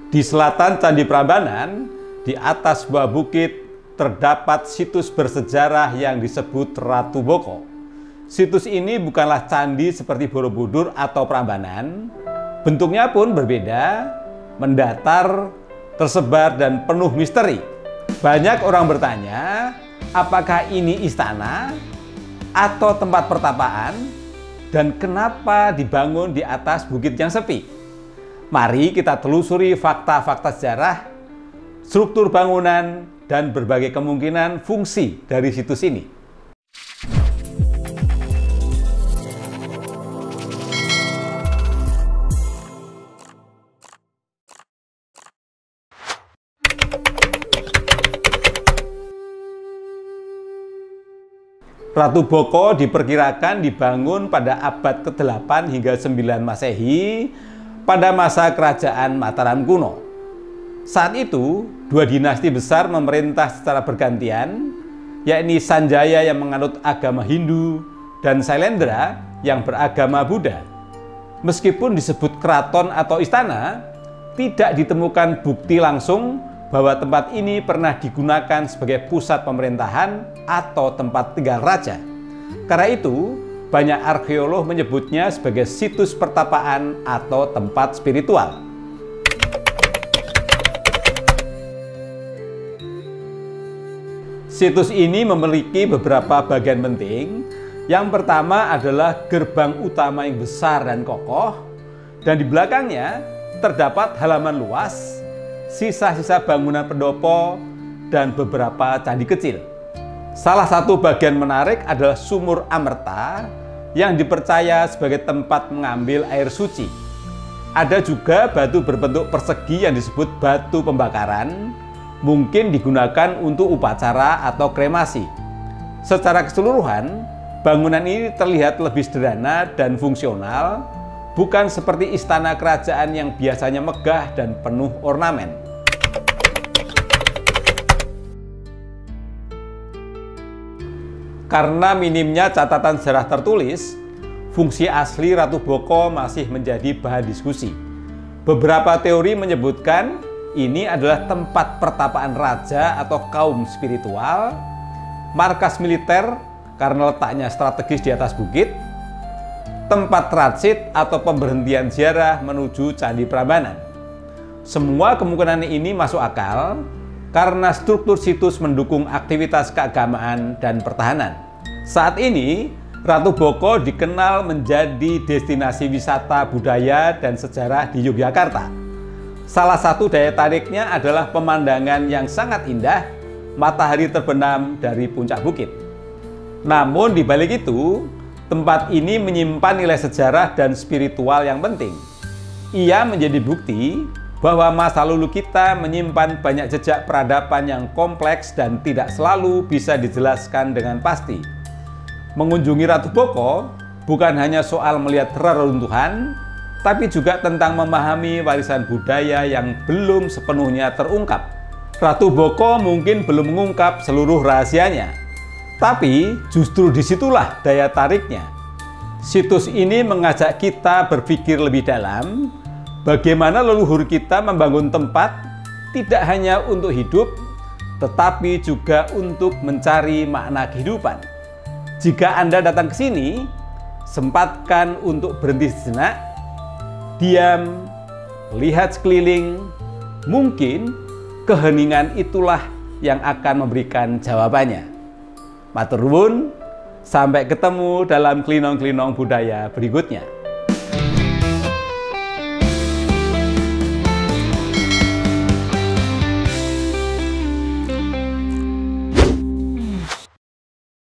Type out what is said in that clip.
Di selatan Candi Prambanan, di atas sebuah bukit, terdapat situs bersejarah yang disebut Ratu Boko. Situs ini bukanlah candi seperti Borobudur atau Prambanan. Bentuknya pun berbeda, mendatar, tersebar, dan penuh misteri. Banyak orang bertanya, apakah ini istana atau tempat pertapaan, dan kenapa dibangun di atas bukit yang sepi? Mari kita telusuri fakta-fakta sejarah, struktur bangunan, dan berbagai kemungkinan fungsi dari situs ini. Ratu Boko diperkirakan dibangun pada abad ke-8 hingga 9 Masehi pada masa kerajaan Mataram kuno. Saat itu, dua dinasti besar memerintah secara bergantian, yakni Sanjaya yang menganut agama Hindu dan Sailendra yang beragama Buddha. Meskipun disebut keraton atau istana, tidak ditemukan bukti langsung bahwa tempat ini pernah digunakan sebagai pusat pemerintahan atau tempat tinggal raja. Karena itu, banyak arkeolog menyebutnya sebagai situs pertapaan atau tempat spiritual. Situs ini memiliki beberapa bagian penting. Yang pertama adalah gerbang utama yang besar dan kokoh, dan di belakangnya terdapat halaman luas, sisa-sisa bangunan pendopo, dan beberapa candi kecil. Salah satu bagian menarik adalah sumur Amerta yang dipercaya sebagai tempat mengambil air suci. Ada juga batu berbentuk persegi yang disebut batu pembakaran, mungkin digunakan untuk upacara atau kremasi. Secara keseluruhan, bangunan ini terlihat lebih sederhana dan fungsional, bukan seperti istana kerajaan yang biasanya megah dan penuh ornamen. Karena minimnya catatan sejarah tertulis, fungsi asli Ratu Boko masih menjadi bahan diskusi. Beberapa teori menyebutkan ini adalah tempat pertapaan raja atau kaum spiritual, markas militer karena letaknya strategis di atas bukit, tempat transit atau pemberhentian ziarah menuju Candi Prambanan. Semua kemungkinan ini masuk akal karena struktur situs mendukung aktivitas keagamaan dan pertahanan. Saat ini, Ratu Boko dikenal menjadi destinasi wisata budaya dan sejarah di Yogyakarta. Salah satu daya tariknya adalah pemandangan yang sangat indah, matahari terbenam dari puncak bukit. Namun di balik itu, tempat ini menyimpan nilai sejarah dan spiritual yang penting. Ia menjadi bukti bahwa masa lalu kita menyimpan banyak jejak peradaban yang kompleks dan tidak selalu bisa dijelaskan dengan pasti. Mengunjungi Ratu Boko bukan hanya soal melihat reruntuhan, tapi juga tentang memahami warisan budaya yang belum sepenuhnya terungkap. Ratu Boko mungkin belum mengungkap seluruh rahasianya, tapi justru disitulah daya tariknya. Situs ini mengajak kita berpikir lebih dalam, bagaimana leluhur kita membangun tempat tidak hanya untuk hidup, tetapi juga untuk mencari makna kehidupan. Jika Anda datang ke sini, sempatkan untuk berhenti sejenak, diam, lihat sekeliling. Mungkin keheningan itulah yang akan memberikan jawabannya. Matur nuwun, sampai ketemu dalam Klinong-Klinong Budaya berikutnya.